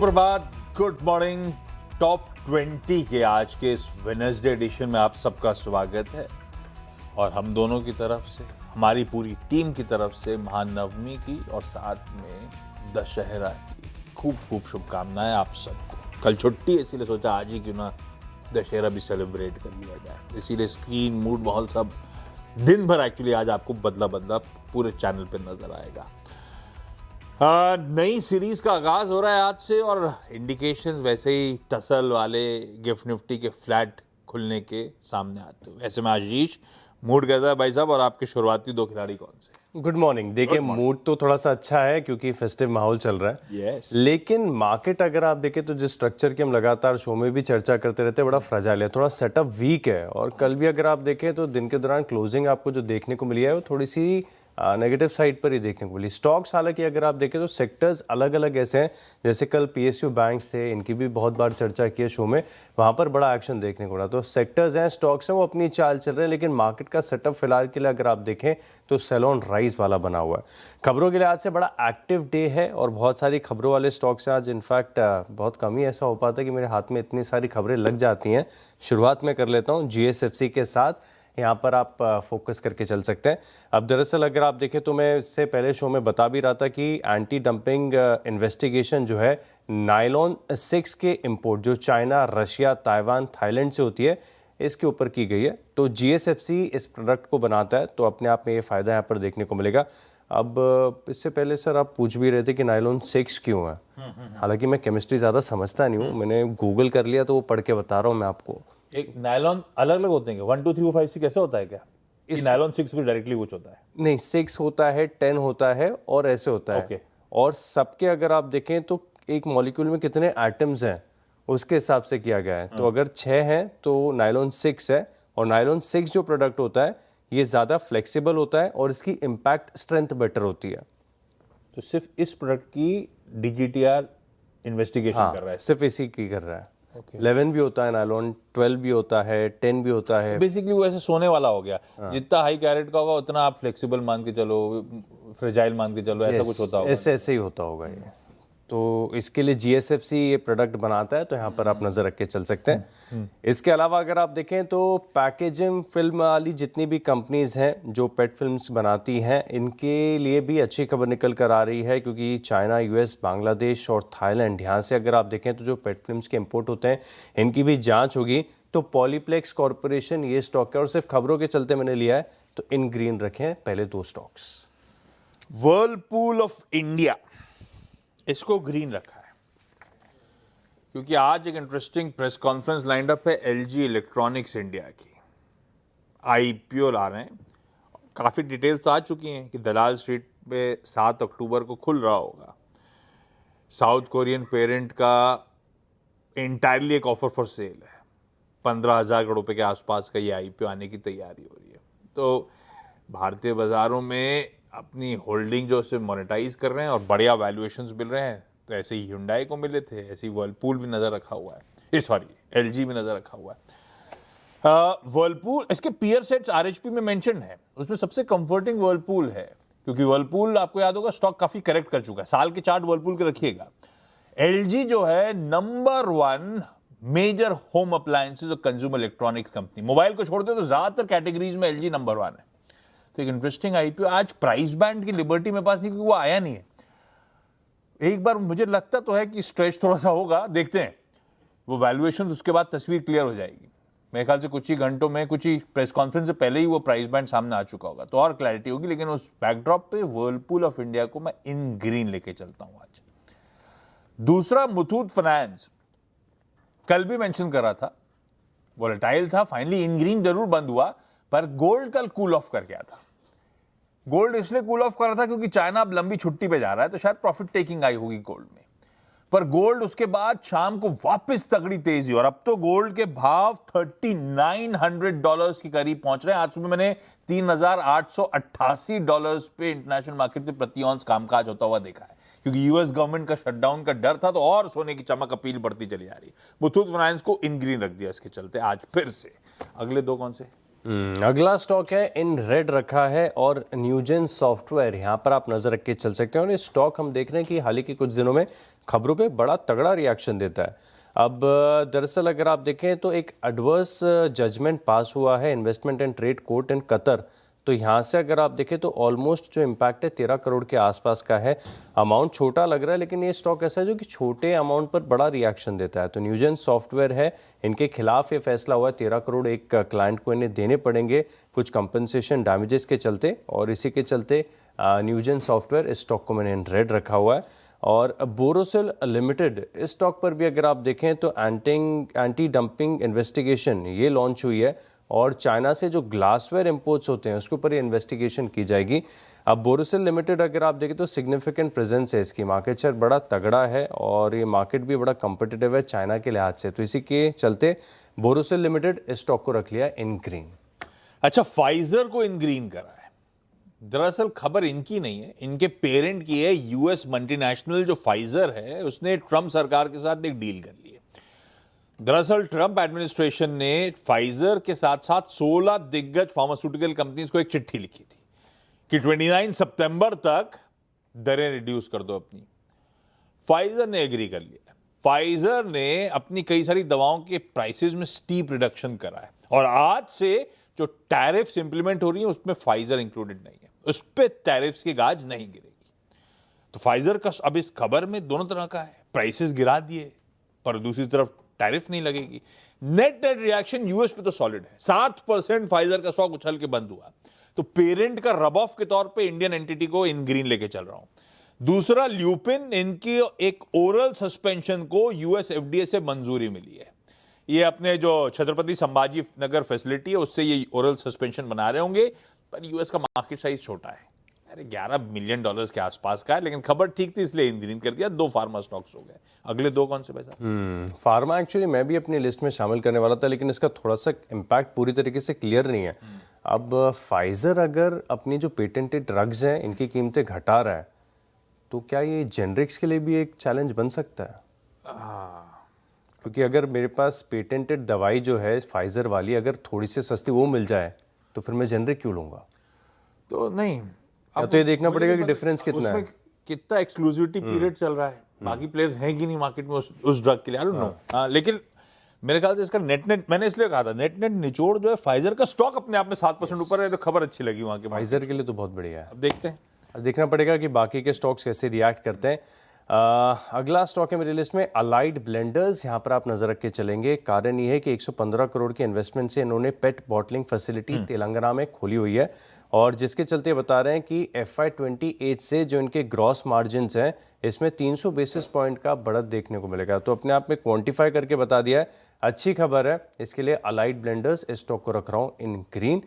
सुप्रभात, good morning. Top 20 के आज के इस वेडनेसडे एडिशन में आप सबका स्वागत है और हम दोनों की तरफ से, हमारी पूरी टीम की तरफ से महानवमी की और साथ में दशहरा की खूब खूब शुभकामनाएं आप सबको। कल छुट्टी है इसीलिए सोचा आज ही क्यों ना दशहरा भी सेलिब्रेट कर लिया जाए। इसीलिए स्क्रीन, मूड, माहौल सब दिन भर एक्चुअली आज आपको बदला बदला पूरे चैनल पे नजर आएगा। नई सीरीज का आगाज हो रहा है आज से और इंडिकेशंस वैसे ही टसल वाले गिफ्ट निफ्टी के फ्लैट खुलने के सामने आते हुए। ऐसे में आशीष, मूड कैसा है भाई साहब और आपके शुरुआती दो खिलाड़ी कौन से? Good morning. देखिए, मूड तो थोड़ा सा अच्छा है क्योंकि फेस्टिव माहौल चल रहा है। Yes. लेकिन मार्केट अगर आप देखें तो जिस स्ट्रक्चर की हम लगातार शो में भी चर्चा करते रहते हैं, बड़ा फ्रजाइल है, थोड़ा सेटअप वीक है। और कल भी अगर आप देखें तो दिन के दौरान क्लोजिंग आपको जो देखने को मिली है वो थोड़ी सी नेगेटिव साइड पर ही देखने को मिली। स्टॉक्स हालांकि अगर आप देखें तो सेक्टर्स अलग अलग ऐसे हैं, जैसे कल पीएसयू बैंक्स थे, इनकी भी बहुत बार चर्चा की है शो में, वहाँ पर बड़ा एक्शन देखने को मिला। तो सेक्टर्स हैं, स्टॉक्स हैं, वो अपनी चाल चल रहे हैं, लेकिन मार्केट का सेटअप फिलहाल के लिए अगर आप देखें तो सेल ऑन राइज वाला बना हुआ है। खबरों के लिहाज से बड़ा एक्टिव डे है और बहुत सारी खबरों वाले स्टॉक्स हैं आज। इनफैक्ट बहुत कम ही ऐसा हो पाता है कि मेरे हाथ में इतनी सारी खबरें लग जाती हैं। शुरुआत में कर लेता हूँ जीएसएफसी के साथ, यहाँ पर आप फोकस करके चल सकते हैं। अब दरअसल अगर आप देखें तो मैं इससे पहले शो में बता भी रहा था कि एंटी डंपिंग इन्वेस्टिगेशन जो है नायलॉन 6 के इंपोर्ट जो चाइना, रशिया, ताइवान, थाईलैंड से होती है, इसके ऊपर की गई है। तो जीएसएफसी इस प्रोडक्ट को बनाता है, तो अपने आप में ये फ़ायदा यहाँ पर देखने को मिलेगा। अब इससे पहले सर आप पूछ भी रहे थे कि नायलॉन 6 क्यों है। हालांकि मैं केमिस्ट्री ज़्यादा समझता नहीं हूँ, मैंने गूगल कर लिया तो वो पढ़ के बता रहा हूँ मैं आपको। एक नायलॉन अलग अलग होते हैं क्या? 1 2 3 4 5 6 कैसे होता है क्या? इस नायलॉन 6 कुछ डायरेक्टली कुछ होता है? नहीं, 6 होता है, 10 होता है और ऐसे होता है। Okay. और सबके अगर आप देखें तो एक मॉलिक्यूल में कितने एटम्स हैं उसके हिसाब से किया गया है। तो अगर 6 हैं तो नायलॉन 6 है। और नायलॉन 6 जो प्रोडक्ट होता है ये ज़्यादा फ्लेक्सिबल होता है और इसकी इम्पैक्ट स्ट्रेंथ बेटर होती है। तो सिर्फ इस प्रोडक्ट की डीजीटीआर इन्वेस्टिगेशन कर रहा है? सिर्फ इसी की कर रहा है। 11 भी होता है नायलॉन, 12 भी होता है, 10 भी होता है। बेसिकली वो ऐसे सोने वाला हो गया। जितना हाई कैरेट का होगा उतना आप फ्लेक्सिबल मान के चलो, फ्रेजाइल मान के चलो, ऐसा कुछ होता होगा। ऐसे ही होता होगा ये। तो इसके लिए जीएसएफसी ये प्रोडक्ट बनाता है, तो यहाँ पर आप नज़र रख के चल सकते हैं। इसके अलावा अगर आप देखें तो पैकेजिंग फिल्म वाली जितनी भी कंपनीज हैं जो पेट फिल्म्स बनाती हैं, इनके लिए भी अच्छी खबर निकल कर आ रही है, क्योंकि चाइना, यूएस, बांग्लादेश और थाईलैंड, यहाँ से अगर आप देखें तो जो पेट फिल्म्स के इंपोर्ट होते हैं इनकी भी जाँच होगी। तो पॉलीप्लेक्स कॉरपोरेशन ये स्टॉक है और सिर्फ खबरों के चलते मैंने लिया है, तो इन ग्रीन रखें पहले दो स्टॉक्स। वर्लपूल ऑफ इंडिया, इसको ग्रीन रखा है क्योंकि आज एक interesting press conference lined up है एलजी इलेक्ट्रॉनिक्स इंडिया की। आईपीओ ला रहे हैं, काफ़ी डिटेल्स तो आ चुकी हैं कि दलाल स्ट्रीट पे 7 अक्टूबर को खुल रहा होगा। साउथ कोरियन पेरेंट का इंटायरली एक ऑफर फॉर सेल है। 15,000 करोड़ रुपए के आसपास का ये आईपीओ आने की तैयारी हो रही है। तो भारतीय बाजारों में अपनी होल्डिंग जो उसे मोनेटाइज कर रहे हैं और बढ़िया वैल्यूएशंस मिल रहे हैं। तो ऐसे ही hyundai को मिले थे, ऐसे ही वर्लपूल भी नज़र रखा हुआ है, सॉरी एलजी भी नज़र रखा हुआ है। वर्लपूल, इसके पीयर सेट्स आरएचपी में मेंशन है, उसमें सबसे कंफर्टिंग वर्लपूल है क्योंकि वर्लपूल आपको याद होगा स्टॉक काफ़ी करेक्ट कर चुका है। साल के चार्ट वर्लपूल के रखिएगा। एलजी जो है नंबर 1 मेजर होम अप्लायंसेज और कंज्यूमर इलेक्ट्रॉनिक्स कंपनी, मोबाइल को छोड़ दे तो ज़्यादातर कैटेगरीज में एलजी नंबर 1 है। तो एक इंटरेस्टिंग आईपीओ आज प्राइस बैंड की लिबर्टी मेरे पास नहीं, क्योंकि वो आया नहीं है। एक बार मुझे लगता तो है कि स्ट्रेच थोड़ा सा होगा, देखते हैं वो वैल्यूएशन, उसके बाद तस्वीर क्लियर हो जाएगी। मेरे ख्याल से कुछ ही घंटों में, कुछ ही प्रेस कॉन्फ्रेंस से पहले ही वो प्राइस बैंड सामने आ चुका होगा, तो और क्लैरिटी होगी। लेकिन उस बैकड्रॉप पे वर्लपूल ऑफ इंडिया को मैं इन ग्रीन लेके चलता हूं आज। दूसरा, मुथूट फाइनेंस, कल भी मेंशन कर रहा था, वोलेटाइल था, फाइनली इन ग्रीन जरूर बंद हुआ, पर गोल्ड कल कूल ऑफ कर गया था। गोल्ड इसलिए कूल ऑफ कर रहा था क्योंकि चाइना अब लंबी छुट्टी पे जा रहा है, तो शायद प्रॉफिट टेकिंग आई होगी गोल्ड में। पर गोल्ड उसके बाद शाम को वापस तगड़ी तेजी, और अब तो गोल्ड के भाव $3,900 के करीब पहुंच रहे हैं। आज सुबह मैंने $3,888 पे इंटरनेशनल मार्केट में प्रति औंस कामकाज होता हुआ देखा है, क्योंकि यूएस गवर्नमेंट का शटडाउन का डर था, तो और सोने की चमक अपील बढ़ती चली जा रही है। मुथूट फाइनेंस को इन ग्रीन रख दिया इसके चलते आज फिर से। अगले दो कौन से? अगला स्टॉक है इन रेड रखा है और न्यूजेन सॉफ्टवेयर, यहाँ पर आप नज़र रख के चल सकते हैं। और ये स्टॉक हम देख रहे हैं कि हाल ही के कुछ दिनों में खबरों पे बड़ा तगड़ा रिएक्शन देता है। अब दरअसल अगर आप देखें तो एक एडवर्स जजमेंट पास हुआ है investment and trade court in Qatar. तो यहाँ से अगर आप देखें तो ऑलमोस्ट जो इम्पैक्ट है 13 करोड़ के आसपास का है। अमाउंट छोटा लग रहा है लेकिन ये स्टॉक ऐसा है जो कि छोटे अमाउंट पर बड़ा रिएक्शन देता है। तो न्यूजेन सॉफ्टवेयर है, इनके खिलाफ ये फैसला हुआ है 13 करोड़ एक क्लाइंट को इन्हें देने पड़ेंगे कुछ कंपनसेशन डैमेजेस के चलते, और इसी के चलते न्यूजेन सॉफ्टवेयर इस स्टॉक को मैंने इन रेड रखा हुआ है। और बोरोसिल लिमिटेड, इस स्टॉक पर भी अगर आप देखें तो एंटी डंपिंग इन्वेस्टिगेशन ये लॉन्च हुई है और चाइना से जो ग्लासवेयर इंपोर्ट्स होते हैं उसके ऊपर ये इन्वेस्टिगेशन की जाएगी। अब बोरोसिल लिमिटेड अगर आप देखें तो सिग्निफिकेंट प्रेजेंस है, इसकी मार्केट शेयर बड़ा तगड़ा है और ये मार्केट भी बड़ा कम्पिटिटिव है चाइना के लिहाज से। तो इसी के चलते बोरोसिल लिमिटेड इस स्टॉक को रख लिया इन ग्रीन। अच्छा, फाइजर को इन ग्रीन करा है। दरअसल खबर इनकी नहीं है, इनके पेरेंट की है। यूएस मल्टीनेशनल जो फाइजर है उसने ट्रंप सरकार के साथ एक डील कर ली है। दरअसल ट्रंप एडमिनिस्ट्रेशन ने फाइजर के साथ साथ 16 दिग्गज फार्मास्यूटिकल कंपनीज को एक चिट्ठी लिखी थी कि 29 सितंबर तक दरें रिड्यूस कर दो अपनी। फाइजर ने एग्री कर लिया। फाइजर ने अपनी कई सारी दवाओं के प्राइसेस में स्टीप रिडक्शन करा है और आज से जो टैरिफ्स इंप्लीमेंट हो रही है उसमें फाइजर इंक्लूडेड नहीं है, उस पर टैरिफ्स की गाज नहीं गिरेगी। तो फाइजर का अब इस खबर में दोनों तरह का है, प्राइसेस गिरा दिए पर दूसरी तरफ टैरिफ नहीं लगेगी। नेट रिएक्शन यूएस पे तो सॉलिड है, 7% फाइजर का स्टॉक उछल के बंद हुआ। तो पेरेंट का रब ऑफ के तौर पे इंडियन एंटिटी को इन ग्रीन लेके चल रहा हूं। दूसरा, ल्यूपिन, इनकी एक ओरल सस्पेंशन को यूएस एफडीए से मंजूरी मिली है। ये अपने जो छत्रपति संभाजी नगर फैसिलिटी है उससे ये ओरल सस्पेंशन बना रहे होंगे, पर यूएस का मार्केट साइज छोटा है, अरे $11 मिलियन के आसपास का है। लेकिन खबर ठीक थी इसलिए इन ग्रीन कर दिया। 2 फार्मा स्टॉक्स हो गए। अगले 2 कौन से पैसा? फार्मा एक्चुअली मैं भी अपनी लिस्ट में शामिल करने वाला था लेकिन इसका थोड़ा सा इम्पैक्ट पूरी तरीके से क्लियर नहीं है। अब फाइजर अगर अपनी जो पेटेंटेड ड्रग्स हैं इनकी कीमतें घटा रहा है तो क्या ये जेनरिक्स के लिए भी एक चैलेंज बन सकता है? क्योंकि अगर मेरे पास पेटेंटेड दवाई जो है फाइजर वाली अगर थोड़ी सी सस्ती वो मिल जाए तो फिर मैं जेनरिक क्यों लूंगा? तो नहीं, अब तो ये देखना पड़ेगा कि डिफरेंस कितना है, कितना एक्सक्लूसिविटी पीरियड चल रहा है, बाकी प्लेयर्स हैं कि नहीं मार्केट में उस ड्रग के लिए, आई डोंट नो। लेकिन मेरे ख्याल से इसका नेट मैंने इसलिए कहा था नेट निचोड़ जो है फाइजर का स्टॉक अपने आप में 7% ऊपर है, तो खबर अच्छी लगी वहां के। फाइजर के लिए तो बहुत बढ़िया है। अब देखते हैं, अब देखना पड़ेगा कि बाकी के स्टॉक्स कैसे रिएक्ट करते हैं। अगला स्टॉक है मेरी लिस्ट में अलाइड ब्लेंडर्स। यहाँ पर आप नजर रख के चलेंगे। कारण ये है कि 115 करोड़ के इन्वेस्टमेंट से इन्होंने पेट बॉटलिंग फैसिलिटी तेलंगाना में खोली हुई है और जिसके चलते बता रहे हैं कि FY28 से जो इनके ग्रॉस मार्जिन्स हैं इसमें 300 बेसिस पॉइंट का बढ़त देखने को मिलेगा। तो अपने आप में क्वांटिफाई करके बता दिया है, अच्छी खबर है। इसके लिए अलाइड ब्लेंडर्स इस स्टॉक को रख रहा हूँ इन ग्रीन।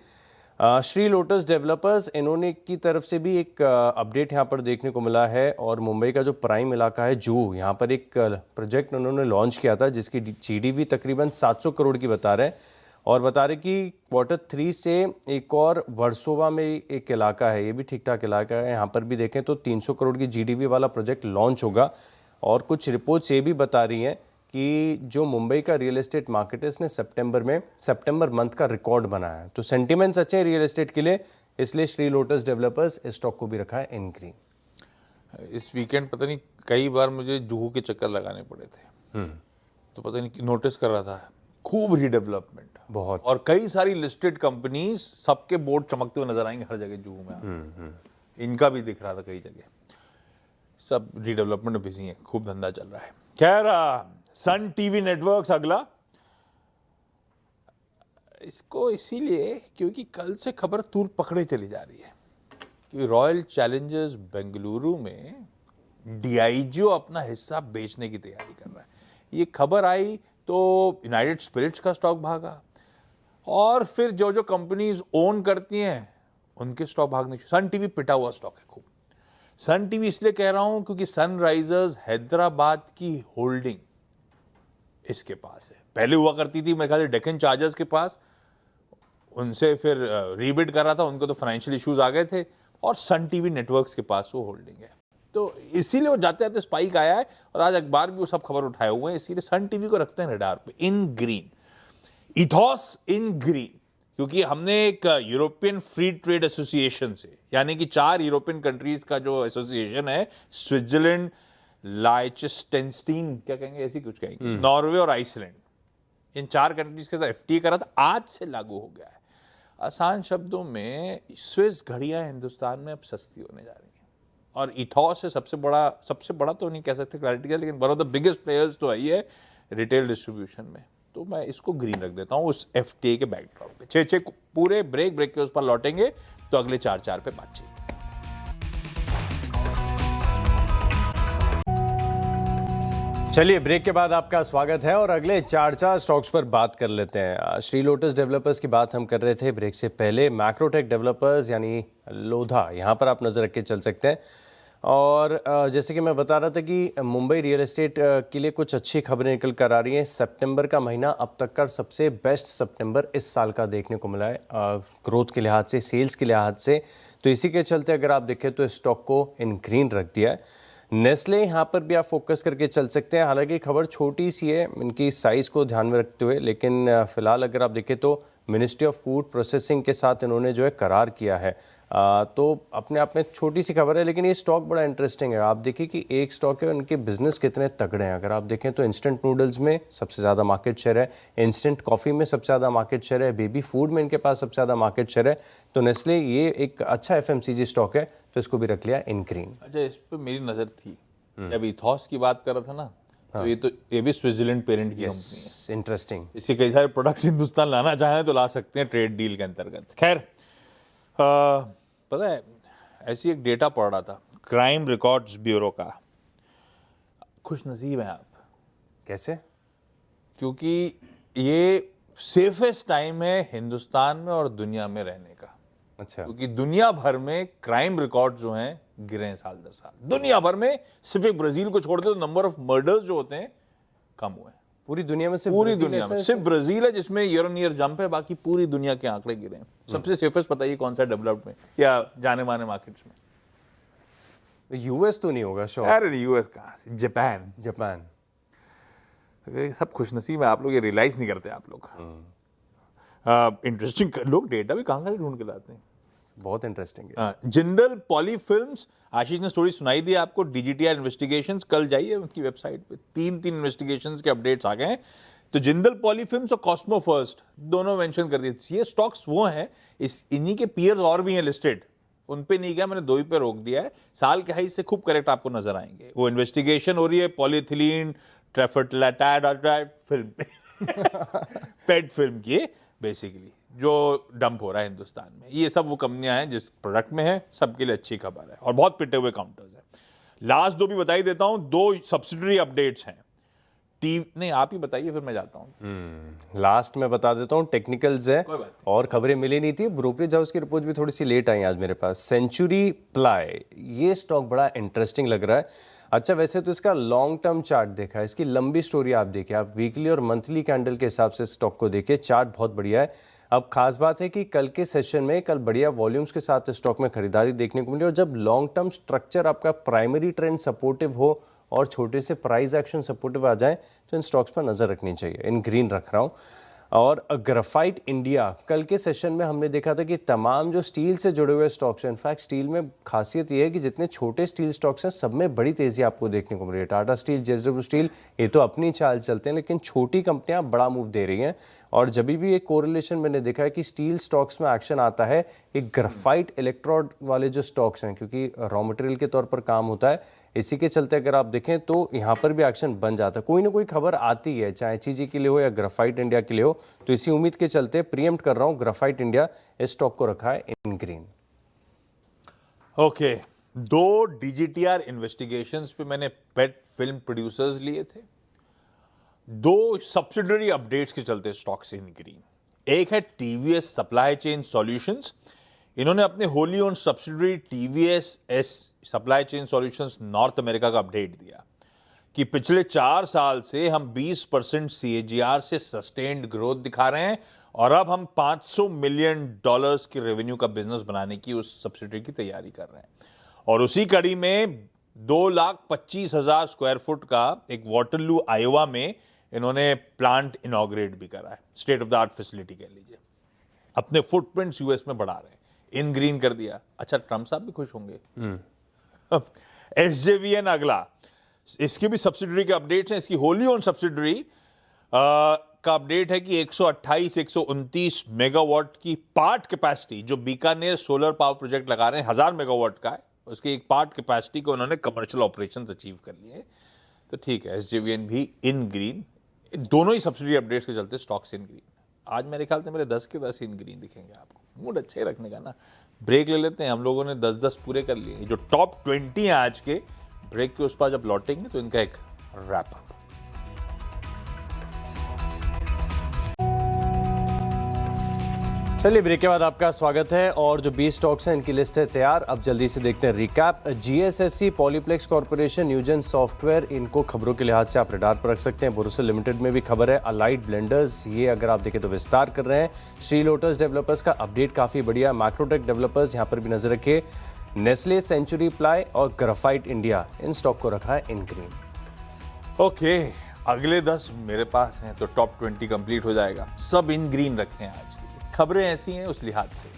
श्री लोटस डेवलपर्स, इन्होंने की तरफ से भी एक अपडेट यहाँ पर देखने को मिला है और मुंबई का जो प्राइम इलाका है जूहू, यहाँ पर एक प्रोजेक्ट उन्होंने लॉन्च किया था जिसकी GDV तकरीबन 700 करोड़ की बता रहे हैं और बता रहे कि Q3 से एक और वर्सोवा में एक इलाका है, ये भी ठीक ठाक इलाका है, यहाँ पर भी देखें तो 300 करोड़ की GDV वाला प्रोजेक्ट लॉन्च होगा। और कुछ रिपोर्ट्स ये भी बता रही हैं कि जो मुंबई का रियल एस्टेट मार्केट है इसने सितंबर मंथ का रिकॉर्ड बनाया है। तो सेंटिमेंट्स अच्छे हैं रियल एस्टेट के लिए, इसलिए श्री लोटस डेवलपर्स इस स्टॉक को भी रखा है इन ग्रीन। इस वीकेंड पता नहीं कई बार मुझे जुहू के चक्कर लगाने पड़े थे, तो पता नहीं नोटिस कर रहा था खूब रीडेवलपमेंट बहुत, और कई सारी लिस्टेड कंपनीज सबके बोर्ड चमकते हुए नजर आएंगे हर जगह जुहू में। इनका भी दिख रहा था कई जगह, सब रीडेवलपमेंट में बिजी हैं, खूब धंधा चल रहा है। खैर, सन टीवी नेटवर्क्स अगला, इसको इसीलिए क्योंकि कल से खबर तूल पकड़े चली जा रही है कि रॉयल चैलेंजर्स बेंगलुरु में डियाइजियो अपना हिस्सा बेचने की तैयारी कर रहा है। ये खबर आई तो यूनाइटेड स्पिरिट्स का स्टॉक भागा और फिर जो जो कंपनीज ओन करती हैं उनके स्टॉक भागने। सन टीवी पिटा हुआ स्टॉक है खूब। सन टीवी इसलिए कह रहा हूं क्योंकि सनराइजर्स हैदराबाद की होल्डिंग इसके पास है, पहले हुआ करती थी मेरे ख्याल से डेक्कन चार्जर्स के पास, उनसे फिर रीबिड कर रहा था, उनको तो फाइनेंशियल इश्यूज आ गए थे, और सन टीवी नेटवर्क्स के पास वो होल्डिंग है। तो इसीलिए वो जाते जाते स्पाइक आया है और आज अखबार भी वो सब खबर उठाए हुए हैं, इसीलिए सन टीवी को रखते हैं रडार पे इन ग्रीन। इथॉस इन ग्रीन, क्योंकि हमने एक यूरोपियन फ्री ट्रेड एसोसिएशन से, यानी कि 4 यूरोपियन कंट्रीज का जो एसोसिएशन है, स्विट्जरलैंड, लाइचेस्टेनस्टीन, क्या कहेंगे, ऐसी कुछ कहेंगे, नॉर्वे और आइसलैंड, इन 4 कंट्रीज के साथ एफटीए करा था, आज से लागू हो गया है। आसान शब्दों में स्विस घड़ियां हिंदुस्तान में अब सस्ती होने जा रही हैं, और इथॉस है सबसे बड़ा तो नहीं कह सकते क्लैरिटी का, लेकिन one of the biggest players तो आई है रिटेल डिस्ट्रीब्यूशन में। तो मैं इसको ग्रीन रख देता हूँ उस एफटीए के बैकड्रॉप पे। 6 पूरे ब्रेक के उस पर लौटेंगे तो अगले 4 पे बातचीत। चलिए, ब्रेक के बाद आपका स्वागत है और अगले 4 स्टॉक्स पर बात कर लेते हैं। श्री लोटस डेवलपर्स की बात हम कर रहे थे ब्रेक से पहले। मैक्रोटेक डेवलपर्स यानी लोधा, यहाँ पर आप नज़र रख के चल सकते हैं। और जैसे कि मैं बता रहा था कि मुंबई रियल एस्टेट के लिए कुछ अच्छी खबरें निकल कर आ रही हैं। सितंबर का महीना अब तक का सबसे बेस्ट सितंबर इस साल का देखने को मिला है, ग्रोथ के लिहाज से, सेल्स के लिहाज से। तो इसी के चलते अगर आप देखें तो स्टॉक को इन ग्रीन रख दिया है। नेस्ले यहाँ पर भी आप फोकस करके चल सकते हैं। हालांकि खबर छोटी सी है इनकी साइज़ को ध्यान में रखते हुए, लेकिन फिलहाल अगर आप देखें तो मिनिस्ट्री ऑफ फूड प्रोसेसिंग के साथ इन्होंने जो है करार किया है। तो अपने आप में छोटी सी खबर है, लेकिन ये स्टॉक बड़ा इंटरेस्टिंग है। आप देखिए कि एक स्टॉक है, उनके बिजनेस कितने तगड़े हैं। अगर आप देखें तो इंस्टेंट नूडल्स में सबसे ज़्यादा मार्केट शेयर है, इंस्टेंट कॉफ़ी में सबसे ज़्यादा मार्केट शेयर है, बेबी फूड में इनके पास सबसे ज़्यादा मार्केट शेयर है। तो नेस्ले ये एक अच्छा एफएमसीजी स्टॉक है, तो इसको भी रख लिया इन ग्रीन। अच्छा, इस पर मेरी नज़र थी जब इथॉस की बात कर रहा था ना, तो ये भी स्विट्जरलैंड पेरेंट की कंपनी है। इंटरेस्टिंग। इसके कई सारे प्रोडक्ट्स हिंदुस्तान लाना चाहें तो ला सकते हैं ट्रेड डील के अंतर्गत। खैर, पता है, ऐसी एक डेटा पढ़ रहा था क्राइम रिकॉर्ड्स ब्यूरो का। खुश नसीब हैं आप। कैसे? क्योंकि ये सेफेस्ट टाइम है हिंदुस्तान में और दुनिया में रहने का। अच्छा। क्योंकि दुनिया भर में क्राइम रिकॉर्ड जो हैं गिरे हैं साल दर साल। दुनिया भर में, सिर्फ एक ब्राजील को छोड़ दे तो नंबर ऑफ मर्डर्स जो होते हैं कम हुए हैं। पूरी दुनिया में सिर्फ पूरी ब्राजील दुनिया ऐसा में सिर्फ ब्राजील है जिसमें ईयर ऑन ईयर जंप है, बाकी पूरी दुनिया के आंकड़े गिरे हैं। सबसे सेफेस्ट बताइए कौन सा डेवलप्ड में या जाने माने मार्केट्स में? यूएस तो नहीं होगा श्योर। अरे यूएस कहाँ से, जापान। जापान। सब खुशनसीब है आप लोग, ये रियलाइज नहीं करते आप लोग। इंटरेस्टिंग लोग डेटा भी कहाँ ढूंढ के लाते हैं। बहुत इंटरेस्टिंग है। जिंदल पॉली फिल्म्स, आशीष ने स्टोरी सुनाई दी आपको, डीजीटीआर इन्वेस्टिगेशंस, कल जाइए उनकी वेबसाइट पे, 3 इन्वेस्टिगेशंस के अपडेट्स आ गए हैं। तो जिंदल पॉली फिल्म्स और कॉस्मो फर्स्ट दोनों मेंशन कर दिए। ये स्टॉक्स वो हैं, इन्हीं के पीयर्स और भी हैं लिस्टेड, उन पे नहीं गया, मैंने 2 ही पे रोक दिया है। साल के हाई से खूब करेक्ट आपको नजर आएंगे। वो इन्वेस्टिगेशन हो रही है पॉलीथिलीन ट्रैफर्टलाटाइड फिल्म पे पेट फिल्म की बेसिकली, जो डंप हो रहा है हिंदुस्तान में। ये सब वो कंपनियां हैं जिस प्रोडक्ट में है, सबके लिए अच्छी खबर है और बहुत पिटे हुए काउंटर्स हैं। लास्ट 2 भी बता ही देता हूं, 2 सब्सिडरी अपडेट्स हैं। नहीं, आप ही बताइए फिर मैं जाता हूं। लास्ट में बता देता हूँ, टेक्निकल्स है और खबरें मिली नहीं थी। ब्रोकरेज हाउस की रिपोर्ट भी थोड़ी सी लेट आई आज मेरे पास। सेंचुरी प्लाई, ये स्टॉक बड़ा इंटरेस्टिंग लग रहा है। अच्छा, वैसे तो इसका लॉन्ग टर्म चार्ट देखा है, इसकी लंबी स्टोरी आप देखिए, आप वीकली और मंथली कैंडल के हिसाब से स्टॉक को देखिए, चार्ट बहुत बढ़िया है। अब खास बात है कि कल के सेशन में कल बढ़िया वॉल्यूम्स के साथ स्टॉक में खरीदारी देखने को मिली, और जब लॉन्ग टर्म स्ट्रक्चर आपका प्राइमरी ट्रेंड सपोर्टिव हो और छोटे से प्राइस एक्शन सपोर्टिव आ जाए तो इन स्टॉक्स पर नज़र रखनी चाहिए। इन ग्रीन रख रहा हूँ। और ग्राफाइट इंडिया, कल के सेशन में हमने देखा था कि तमाम जो स्टील से जुड़े हुए स्टॉक्स हैं, इनफैक्ट स्टील में खासियत ये है कि जितने छोटे स्टील स्टॉक्स हैं सब में बड़ी तेज़ी आपको देखने को मिल रही है। टाटा स्टील, जेएसडब्ल्यू स्टील, ये तो अपनी चाल चलते हैं, लेकिन छोटी कंपनियां बड़ा मूव दे रही हैं। और जब भी एक कोरिलेशन मैंने देखा है कि स्टील स्टॉक्स में एक्शन आता है, एक ग्राफाइट इलेक्ट्रोड वाले जो स्टॉक्स हैं, क्योंकि रॉ मटेरियल के तौर पर काम होता है, इसी के चलते अगर आप देखें तो यहाँ पर भी एक्शन बन जाता है। कोई ना कोई खबर आती है, चाहे एचईजी के लिए हो या ग्राफाइट इंडिया के लिए हो। तो इसी उम्मीद के चलते प्रीएम्प्ट कर रहा हूँ, ग्राफाइट इंडिया इस स्टॉक को रखा है इन ग्रीन। ओके, 2 डीजीटीआर इन्वेस्टिगेशंस पे मैंने पेट फिल्म प्रोड्यूसर्स लिए थे। 2 सब्सिडरी अपडेट्स के चलते स्टॉक्स इन ग्रीन। एक है टीवीएस सप्लाई चेन सॉल्यूशंस, इन्होंने अपने Holi own subsidiary TVS S supply chain solutions north America का अपडेट दिया कि पिछले 4 साल से हम 20% CAGR से सस्टेन्ड ग्रोथ दिखा रहे हैं और अब हम $500 मिलियन की रेवेन्यू का बिजनेस बनाने की उस सब्सिडरी की तैयारी कर रहे हैं। और उसी कड़ी में 2,25,000 स्क्वायर फुट का एक वाटरलू आयोवा में इन्होंने प्लांट इनॉग्रेट भी करा है, state of the art facility कह लीजिए। अपने फुटप्रिंट्स यूएस में बढ़ा रहे हैं, इन ग्रीन कर दिया। अच्छा, ट्रम्प साहब भी खुश होंगे। एसजेवीएन अगला, इसकी भी सब्सिडरी के अपडेट्स हैं। इसकी होली ओन सब्सिडरी का अपडेट है कि 128-129 मेगावाट की पार्ट कैपेसिटी, जो बीकानेर सोलर पावर प्रोजेक्ट लगा रहे हैं 1000 मेगावाट का है, उसकी एक पार्ट कैपेसिटी को उन्होंने कमर्शियल ऑपरेशन अचीव कर लिए। तो ठीक है, एसजेवीएन भी इन ग्रीन। दोनों ही सब्सिडी अपडेट्स के चलते स्टॉक्स इन ग्रीन। आज मेरे ख्याल से मेरे 10 के 10 इन ग्रीन दिखेंगे आपको। मूड अच्छे रखने का ना, ब्रेक ले लेते हैं। हम लोगों ने 10-10 पूरे कर लिए। जो टॉप 20 है आज के, ब्रेक के उस पर जब लौटेंगे तो इनका एक रैप अप। चलिए, ब्रेक के बाद आपका स्वागत है। और जो 20 स्टॉक्स हैं इनकी लिस्ट है तैयार। अब जल्दी से देखते हैं recap. GSFC, Polyplex Corporation, Newgen Software, इनको खबरों के लिहाज से आप रडार पर रख सकते हैं। बोरोसिल लिमिटेड में भी खबर है। अलाइड ब्लेंडर्स, ये अगर आप देखें तो विस्तार कर रहे हैं। श्री लोटस डेवलपर्स का अपडेट काफ़ी बढ़िया। मैक्रोटेक डेवलपर्स, यहाँ पर भी नजर रखिए। नेस्ले, सेंचुरी प्लाई और ग्राफाइट इंडिया, इन स्टॉक को रखा है इन ग्रीन। ओके, अगले 10 मेरे पास हैं तो टॉप 20 कंप्लीट हो जाएगा। सब इन ग्रीन रखे हैं आज के लिए। खबरें ऐसी हैं उस लिहाज से।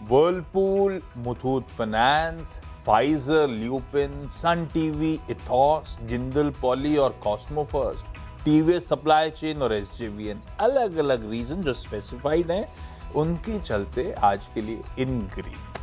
Whirlpool, Muthoot Finance, Pfizer, Lupin, Sun TV, Ethos, Jindal Poly और Cosmo First, TVS Supply Chain और एसजेवीएन, अलग अलग रीजन जो स्पेसिफाइड हैं, उनके चलते आज के लिए इन ग्रीन।